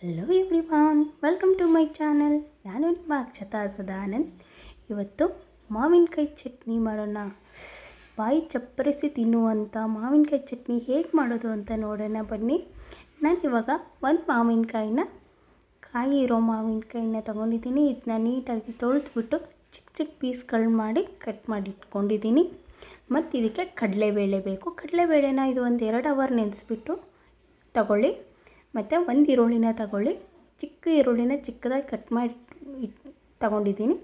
Hello everyone, welcome to my channel. ನಾನು ನಿಮ್ಮ ಅಕ್ಷತಾ ಸದಾನಂದ್. ಇವತ್ತು ಮಾವಿನಕಾಯಿ ಚಟ್ನಿ ಮಾಡೋಣ. ಬಾಯಿ ಚಪ್ಪರಿಸಿ ತಿನ್ನುವಂಥ ಮಾವಿನಕಾಯಿ ಚಟ್ನಿ ಹೇಗೆ ಮಾಡೋದು ಅಂತ ನೋಡೋಣ ಬನ್ನಿ. ನಾನು ಇವಾಗ ಒಂದು ಕಾಯಿ ಇರೋ ಮಾವಿನಕಾಯಿನ ತೊಗೊಂಡಿದ್ದೀನಿ. ಇದನ್ನ ನೀಟಾಗಿ ತೊಳೆದ್ಬಿಟ್ಟು ಚಿಕ್ಕ ಚಿಕ್ಕ ಪೀಸ್ಗಳು ಮಾಡಿ ಕಟ್ ಮಾಡಿ ಇಟ್ಕೊಂಡಿದ್ದೀನಿ. ಮತ್ತು ಇದಕ್ಕೆ ಕಡಲೆಬೇಳೆ ಬೇಕು. ಕಡಲೆಬೇಳೆನ ಇದು ಒಂದು 2 ಅವರ್ ನೆನೆಸ್ಬಿಟ್ಟು ತಗೊಳ್ಳಿ. ಮತ್ತು ಒಂದು ಈರುಳ್ಳಿನ ತಗೊಳ್ಳಿ. ಚಿಕ್ಕ ಈರುಳ್ಳಿನ ಚಿಕ್ಕದಾಗಿ ಕಟ್ ಮಾಡಿ ತಗೊಂಡಿದ್ದೀನಿ.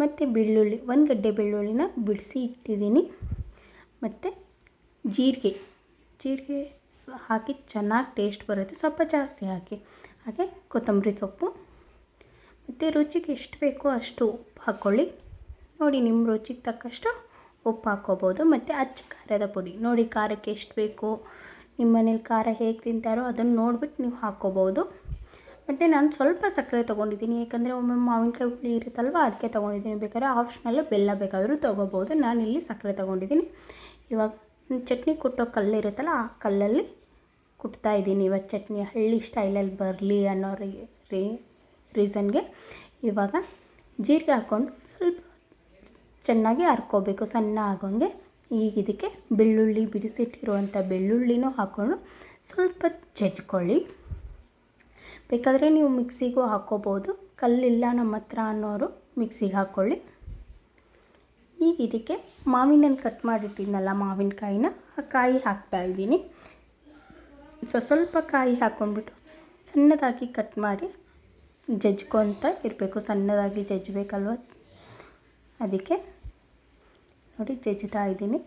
ಮತ್ತು ಬೆಳ್ಳುಳ್ಳಿ, 1 ಗಡ್ಡೆ ಬೆಳ್ಳುಳ್ಳಿನ ಬಿಡಿಸಿ ಇಟ್ಟಿದ್ದೀನಿ. ಮತ್ತು ಜೀರಿಗೆ ಹಾಕಿ ಚೆನ್ನಾಗಿ ಟೇಸ್ಟ್ ಬರುತ್ತೆ, ಸ್ವಲ್ಪ ಜಾಸ್ತಿ ಹಾಕಿ. ಹಾಗೆ ಕೊತ್ತಂಬರಿ ಸೊಪ್ಪು ಮತ್ತು ರುಚಿಗೆ ಎಷ್ಟು ಬೇಕೋ ಅಷ್ಟು ಉಪ್ಪು ಹಾಕ್ಕೊಳ್ಳಿ. ನೋಡಿ, ನಿಮ್ಮ ರುಚಿಗೆ ತಕ್ಕಷ್ಟು ಉಪ್ಪು ಹಾಕ್ಕೋಬೋದು. ಮತ್ತು ಅಚ್ಚ ಖಾರದ ಪುಡಿ, ನೋಡಿ ಖಾರಕ್ಕೆ ಎಷ್ಟು ಬೇಕೋ, ನಿಮ್ಮ ಮನೇಲಿ ಖಾರ ಹೇಗೆ ತಿಂತಾರೋ ಅದನ್ನು ನೋಡಿಬಿಟ್ಟು ನೀವು ಹಾಕ್ಕೋಬೋದು. ಮತ್ತು ನಾನು ಸ್ವಲ್ಪ ಸಕ್ಕರೆ ತೊಗೊಂಡಿದ್ದೀನಿ, ಯಾಕಂದರೆ ಒಮ್ಮೆ ಮಾವಿನಕಾಯಿ ಹುಳಿ ಇರುತ್ತಲ್ವ, ಅದಕ್ಕೆ ತೊಗೊಂಡಿದ್ದೀನಿ. ಬೇಕಾದ್ರೆ ಆಪ್ಷನಲ್ಲೇ ಬೆಲ್ಲ ಬೇಕಾದರೂ ತೊಗೋಬೋದು. ನಾನಿಲ್ಲಿ ಸಕ್ಕರೆ ತೊಗೊಂಡಿದ್ದೀನಿ. ಇವಾಗ ಚಟ್ನಿ ಕುಟ್ಟೋ ಕಲ್ಲು ಇರುತ್ತಲ್ಲ, ಆ ಕಲ್ಲಲ್ಲಿ ಕುಟ್ತಾಯಿದ್ದೀನಿ. ಇವತ್ತು ಚಟ್ನಿ ಹಳ್ಳಿ ಸ್ಟೈಲಲ್ಲಿ ಬರಲಿ ಅನ್ನೋ ರೀಸನ್ಗೆ ಇವಾಗ ಜೀರಿಗೆ ಹಾಕ್ಕೊಂಡು ಸ್ವಲ್ಪ ಚೆನ್ನಾಗಿ ಹರ್ಕೋಬೇಕು, ಸಣ್ಣ ಆಗೋಂಗೆ. ಈಗ ಇದಕ್ಕೆ ಬೆಳ್ಳುಳ್ಳಿ, ಬಿಡಿಸಿಟ್ಟಿರುವಂಥ ಬೆಳ್ಳುಳ್ಳಿನೂ ಹಾಕ್ಕೊಂಡು ಸ್ವಲ್ಪ ಜಜ್ಕೊಳ್ಳಿ. ಬೇಕಾದರೆ ನೀವು ಮಿಕ್ಸಿಗೂ ಹಾಕ್ಕೋಬೋದು. ಕಲ್ಲಿಲ್ಲ ನಮ್ಮ ಹತ್ರ ಅನ್ನೋರು ಮಿಕ್ಸಿಗೆ ಹಾಕ್ಕೊಳ್ಳಿ. ಈಗ ಇದಕ್ಕೆ ಮಾವಿನನ್ನು ಕಟ್ ಮಾಡಿಟ್ಟಿದ್ನಲ್ಲ ಮಾವಿನಕಾಯಿನ, ಆ ಕಾಯಿ ಹಾಕ್ತಾಯಿದ್ದೀನಿ. ಸ್ವಲ್ಪ ಕಾಯಿ ಹಾಕ್ಕೊಂಡ್ಬಿಟ್ಟು ಸಣ್ಣದಾಗಿ ಕಟ್ ಮಾಡಿ ಜಜ್ಕೊತ ಇರಬೇಕು. ಸಣ್ಣದಾಗಿ ಜಜ್ಬೇಕಲ್ವ, ಅದಕ್ಕೆ ನೋಡಿ ಜಜ್ತಾ ಇದ್ದೀನಿ.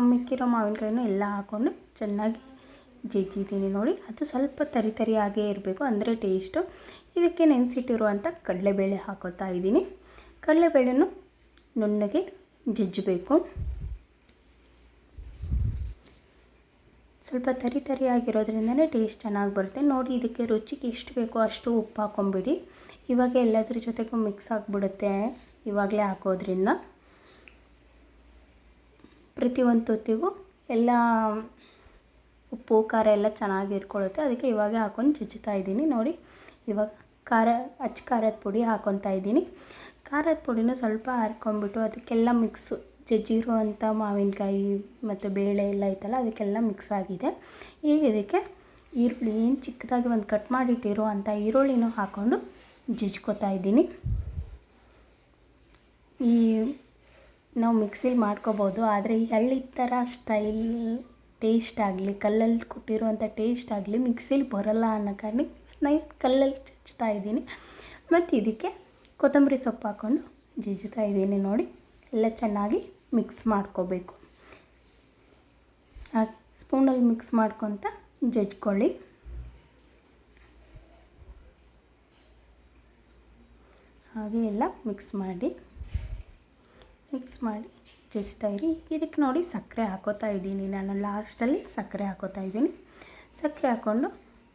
ಮಿಕ್ಕಿರೋ ಮಾವಿನಕಾಯಿನೂ ಎಲ್ಲ ಹಾಕ್ಕೊಂಡು ಚೆನ್ನಾಗಿ ಜಜ್ಜಿದ್ದೀನಿ. ನೋಡಿ, ಅದು ಸ್ವಲ್ಪ ತರಿಯಾಗೇ ಇರಬೇಕು, ಅಂದರೆ ಟೇಸ್ಟು. ಇದಕ್ಕೆ ನೆನೆಸಿಟ್ಟಿರುವಂಥ ಕಡಲೆಬೇಳೆ ಹಾಕೋತಾ ಇದ್ದೀನಿ. ಕಡಲೆಬೇಳೆನೂ ನುಣ್ಣಗೆ ಜಜ್ಜಬೇಕು. ಸ್ವಲ್ಪ ತರಿಯಾಗಿರೋದ್ರಿಂದನೇ ಟೇಸ್ಟ್ ಚೆನ್ನಾಗಿ ಬರುತ್ತೆ. ನೋಡಿ, ಇದಕ್ಕೆ ರುಚಿಗೆ ಎಷ್ಟು ಬೇಕೋ ಅಷ್ಟು ಉಪ್ಪು ಹಾಕ್ಕೊಂಬಿಡಿ. ಇವಾಗ ಎಲ್ಲದ್ರ ಜೊತೆಗೂ ಮಿಕ್ಸ್ ಆಗಿಬಿಡುತ್ತೆ ಇವಾಗಲೇ ಹಾಕೋದ್ರಿಂದ. ಪ್ರತಿಯೊಂದು ತೊತ್ತಿಗೂ ಎಲ್ಲ ಉಪ್ಪು ಖಾರ ಎಲ್ಲ ಚೆನ್ನಾಗಿ ಇಟ್ಕೊಳ್ಳುತ್ತೆ. ಅದಕ್ಕೆ ಇವಾಗ ಹಾಕ್ಕೊಂಡು ಜಜ್ಜುತ್ತಾ ಇದ್ದೀನಿ. ನೋಡಿ, ಇವಾಗ ಅಚ್ಚ ಖಾರದ ಪುಡಿ ಹಾಕ್ಕೊತಾ ಇದ್ದೀನಿ. ಖಾರದ ಪುಡಿನೂ ಸ್ವಲ್ಪ ಹರ್ಕೊಂಡ್ಬಿಟ್ಟು ಅದಕ್ಕೆಲ್ಲ ಮಿಕ್ಸು, ಜಜ್ಜಿರುವಂಥ ಮಾವಿನಕಾಯಿ ಮತ್ತು ಬೇಳೆ ಎಲ್ಲ ಐತಲ್ಲ, ಅದಕ್ಕೆಲ್ಲ ಮಿಕ್ಸ್ ಆಗಿದೆ. ಈಗ ಇದಕ್ಕೆ ಈರುಳ್ಳಿ, ಏನು ಚಿಕ್ಕದಾಗಿ ಒಂದು ಕಟ್ ಮಾಡಿಟ್ಟಿರುವಂಥ ಈರುಳ್ಳಿನೂ ಹಾಕ್ಕೊಂಡು ಜಜ್ಕೊತಾ ಇದ್ದೀನಿ. ಈ ನಾವು ಮಿಕ್ಸಿಲಿ ಮಾಡ್ಕೋಬೋದು, ಆದರೆ ಈ ಹಳ್ಳಿ ಥರ ಸ್ಟೈಲ್ ಟೇಸ್ಟ್ ಆಗಲಿ, ಕಲ್ಲಲ್ಲಿ ಕೊಟ್ಟಿರುವಂಥ ಟೇಸ್ಟ್ ಆಗಲಿ ಮಿಕ್ಸಿಲಿ ಬರೋಲ್ಲ ಅನ್ನೋ ಕಾರಣಕ್ಕೆ ನಾನು ಕಲ್ಲಲ್ಲಿ ಜಜ್ತಾ ಇದ್ದೀನಿ. ಮತ್ತು ಇದಕ್ಕೆ ಕೊತ್ತಂಬರಿ ಸೊಪ್ಪು ಹಾಕ್ಕೊಂಡು ಜಜ್ತಾ ಇದ್ದೀನಿ. ನೋಡಿ, ಎಲ್ಲ ಚೆನ್ನಾಗಿ ಮಿಕ್ಸ್ ಮಾಡ್ಕೋಬೇಕು. ಹಾಗೆ ಸ್ಪೂನಲ್ಲಿ ಮಿಕ್ಸ್ ಮಾಡ್ಕೊತ ಜಜ್ಕೊಳ್ಳಿ. ಹಾಗೆ ಎಲ್ಲ ಮಿಕ್ಸ್ ಮಾಡಿ ಜಜ್ತಾ ಇರಿ. ಇದಕ್ಕೆ ನೋಡಿ ಸಕ್ಕರೆ ಹಾಕೋತಾ ಇದ್ದೀನಿ. ನಾನು ಲಾಸ್ಟಲ್ಲಿ ಸಕ್ಕರೆ ಹಾಕೋತಾ ಇದ್ದೀನಿ. ಸಕ್ಕರೆ ಹಾಕ್ಕೊಂಡು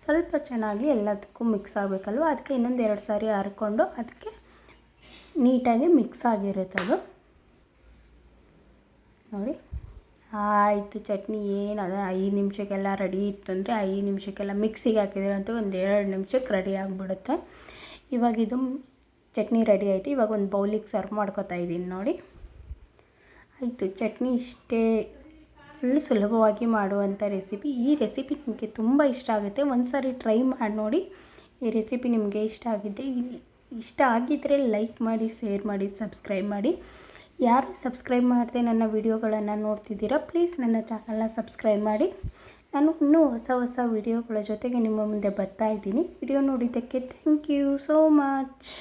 ಸ್ವಲ್ಪ ಚೆನ್ನಾಗಿ ಎಲ್ಲದಕ್ಕೂ ಮಿಕ್ಸ್ ಆಗಬೇಕಲ್ವ, ಅದಕ್ಕೆ ಇನ್ನೊಂದು 2 ಸಾರಿ ಹರ್ಕೊಂಡು ಅದಕ್ಕೆ ನೀಟಾಗಿ ಮಿಕ್ಸ್ ಆಗಿರುತ್ತೆ ಅದು. ನೋಡಿ, ಆಯಿತು. ಚಟ್ನಿ ಏನದ 5 ನಿಮಿಷಕ್ಕೆಲ್ಲ ರೆಡಿ ಇತ್ತು ಅಂದರೆ 5 ನಿಮಿಷಕ್ಕೆಲ್ಲ ಮಿಕ್ಸಿಗೆ ಹಾಕಿದ್ರೆ ಅಂತೂ ಒಂದು 2 ನಿಮಿಷಕ್ಕೆ ರೆಡಿ ಆಗಿಬಿಡುತ್ತೆ. ಇವಾಗ ಇದು ಚಟ್ನಿ ರೆಡಿ ಆಯಿತು. ಇವಾಗ ಒಂದು ಬೌಲಿಗೆ ಸರ್ವ್ ಮಾಡ್ಕೊತಾ ಇದ್ದೀನಿ. ನೋಡಿ, ಆಯಿತು. ಚಟ್ನಿ ಇಷ್ಟೇ, ಫುಲ್ ಸುಲಭವಾಗಿ ಮಾಡುವಂಥ ರೆಸಿಪಿ. ಈ ರೆಸಿಪಿ ನಿಮಗೆ ತುಂಬ ಇಷ್ಟ ಆಗುತ್ತೆ. ಒಂದು ಸಾರಿ ಟ್ರೈ ಮಾಡಿ ನೋಡಿ. ಈ ರೆಸಿಪಿ ನಿಮಗೆ ಇಷ್ಟ ಆಗಿದ್ದರೆ ಲೈಕ್ ಮಾಡಿ, ಶೇರ್ ಮಾಡಿ, ಸಬ್ಸ್ಕ್ರೈಬ್ ಮಾಡಿ. ಯಾರು ಸಬ್ಸ್ಕ್ರೈಬ್ ಮಾಡದೆ ನನ್ನ ವಿಡಿಯೋಗಳನ್ನು ನೋಡ್ತಿದ್ದೀರಾ, ಪ್ಲೀಸ್ ನನ್ನ ಚಾನಲ್ನ ಸಬ್ಸ್ಕ್ರೈಬ್ ಮಾಡಿ. ನಾನು ಇನ್ನೂ ಹೊಸ ವಿಡಿಯೋಗಳ ಜೊತೆಗೆ ನಿಮ್ಮ ಮುಂದೆ ಬರ್ತಾ ಇದ್ದೀನಿ. ವಿಡಿಯೋ ನೋಡಿದ್ದಕ್ಕೆ ಥ್ಯಾಂಕ್ ಯು ಸೋ ಮಚ್.